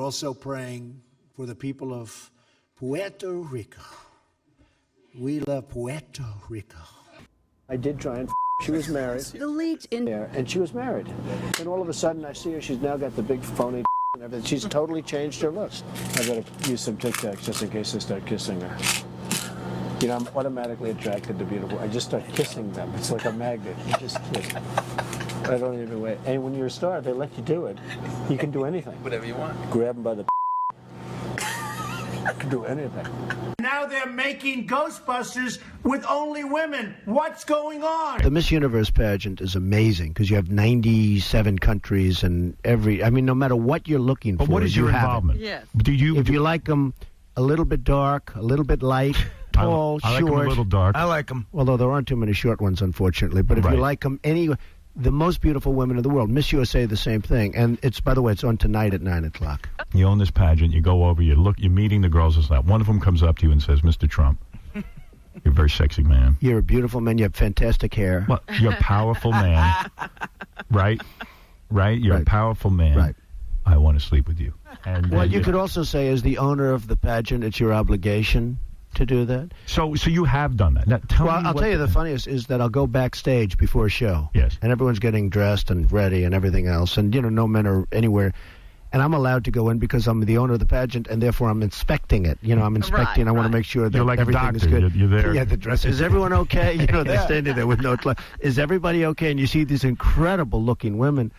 also praying for the people of Puerto Rico. We love Puerto Rico. I did try and she was married. The leaked in there, and she was married. And all of a sudden I see her, she's now got the big phony and everything. She's totally changed her looks. I better use some Tic Tacs just in case I start kissing her. You know, I'm automatically attracted to beautiful. I just start kissing them. It's like a magnet. You just kiss. I don't even wait. And when you're a star, they let you do it. You can do anything. Whatever you want. Grab them by the you can do anything. Now they're making Ghostbusters with only women. What's going on? The Miss Universe pageant is amazing because you have 97 countries and no matter what you're looking for. But what is your involvement? Yes. If you like them a little bit dark, a little bit light, tall, I like short. them a little dark. I like them. Although there aren't too many short ones, unfortunately. But if you like them, the most beautiful women in the world. Miss USA, the same thing. And by the way, it's on tonight at 9 o'clock. You own this pageant. You go over. You're meeting the girls. It's like one of them comes up to you and says, "Mr. Trump, you're a very sexy man. You're a beautiful man. You have fantastic hair. Well, you're a powerful man, right? You're a powerful man. Right. I want to sleep with you." And well, you could also say, as the owner of the pageant, it's your obligation to do that. So you have done that. Now, I'll tell you the funniest is that I'll go backstage before a show. Yes. And everyone's getting dressed and ready and everything else. And, no men are anywhere. And I'm allowed to go in because I'm the owner of the pageant, and therefore I'm inspecting it. I'm inspecting. I want to make sure that you're like everything is doctor. good. You're there. Yeah, the dress. Is everyone okay? They're standing there with no clothes. Is everybody okay? And you see these incredible-looking women.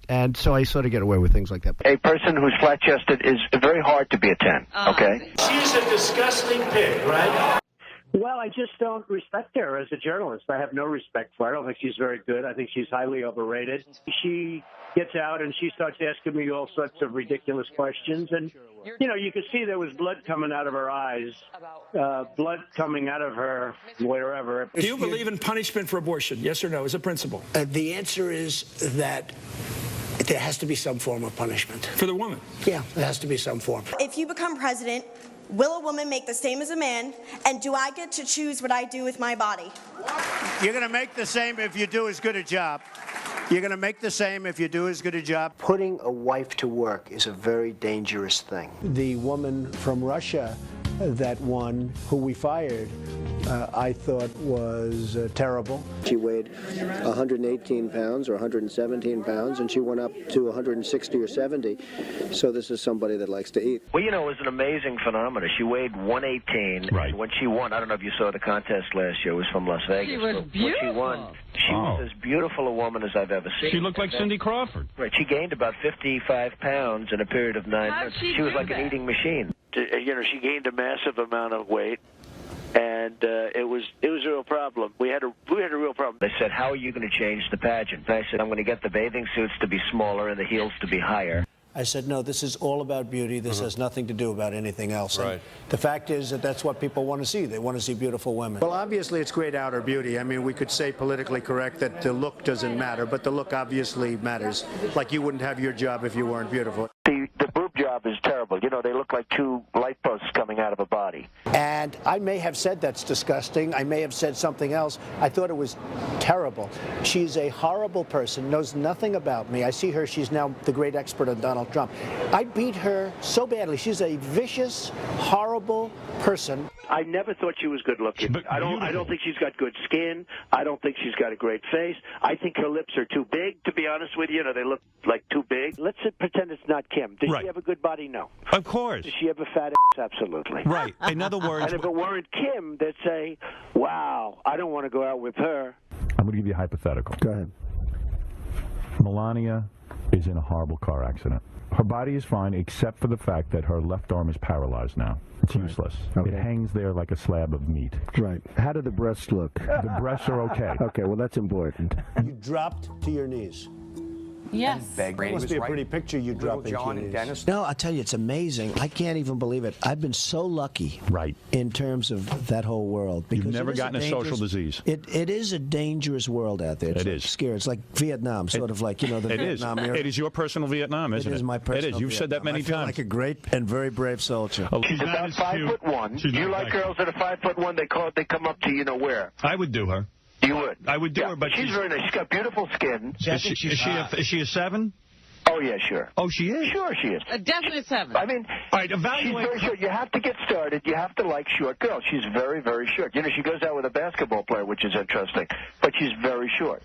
And so I sort of get away with things like that. A person who's flat-chested is very hard to be a 10, okay? She's a disgusting pig, right? Well, I just don't respect her as a journalist. I have no respect for her. I don't think she's very good. I think she's highly overrated. She gets out and she starts asking me all sorts of ridiculous questions. And, you could see there was blood coming out of her eyes, blood coming out of her wherever. Do you believe in punishment for abortion? Yes or no, as a principle? The answer is that there has to be some form of punishment. For the woman? Yeah, there has to be some form. If you become president, will a woman make the same as a man? And do I get to choose what I do with my body? You're going to make the same if you do as good a job. You're going to make the same if you do as good a job. Putting a wife to work is a very dangerous thing. The woman from Russia that won, who we fired, I thought was terrible. She weighed 118 pounds or 117 pounds, and she went up to 160 or 70. So this is somebody that likes to eat. Well, it was an amazing phenomenon. She weighed 118. Right. And when she won, I don't know if you saw the contest last year. It was from Las Vegas. She was beautiful. When she won, she was as beautiful a woman as I've ever seen. She looked like Cindy Crawford. Right. She gained about 55 pounds in a period of 9 months. She was like an eating machine. She gained a massive amount of weight, and it was a real problem. We had a real problem. They said, "How are you going to change the pageant?" And I said, "I'm going to get the bathing suits to be smaller and the heels to be higher." I said, no, this is all about beauty. This has nothing to do about anything else. Right. And the fact is that that's what people want to see. They want to see beautiful women. Well, obviously, it's great outer beauty. I mean, we could say politically correct that the look doesn't matter, but the look obviously matters. Like you wouldn't have your job if you weren't beautiful. The boob job is terrible. They look like two light posts coming out of a body. And I may have said that's disgusting. I may have said something else. I thought it was terrible. She's a horrible person, knows nothing about me. I see her. She's now the great expert on Donald Trump. I beat her so badly. She's a vicious, horrible person. I never thought she was good looking. I don't think she's got good skin. I don't think she's got a great face. I think her lips are too big, to be honest with you. They look like too big. Let's pretend it's not Kim. Does she have a good body? No. Of course. Does she have a fat ass? Absolutely. Right. In other words... And if it weren't Kim, they'd say, wow, I don't want to go out with her. I'm going to give you a hypothetical. Go ahead. Melania is in a horrible car accident. Her body is fine except for the fact that her left arm is paralyzed now. It's useless. Okay. It hangs there like a slab of meat. Right. How do the breasts look? The breasts are okay. Okay, well, that's important. You dropped to your knees. Yes. It must be a pretty picture you dropped into your knees. Dennis. No, I'll tell you, it's amazing. I can't even believe it. I've been so lucky in terms of that whole world. You've never gotten a social disease. It is a dangerous world out there. It's scary. It's like Vietnam, sort of like, the Vietnam era. It is your personal Vietnam, isn't it? It is my personal It is. You've said that many I feel times. like a great and very brave soldier. She's about 5'1". You like girls that are 5'1". They come up to where. I would do her. You would. I would do her, but she's very nice. She's got beautiful skin. Is she a 7? Oh, yeah, sure. Oh, she is? Sure she is. A definite 7. I mean, all right, she's very short. You have to get started. You have to like short girls. She's very, very short. You know, she goes out with a basketball player, which is interesting, but she's very short.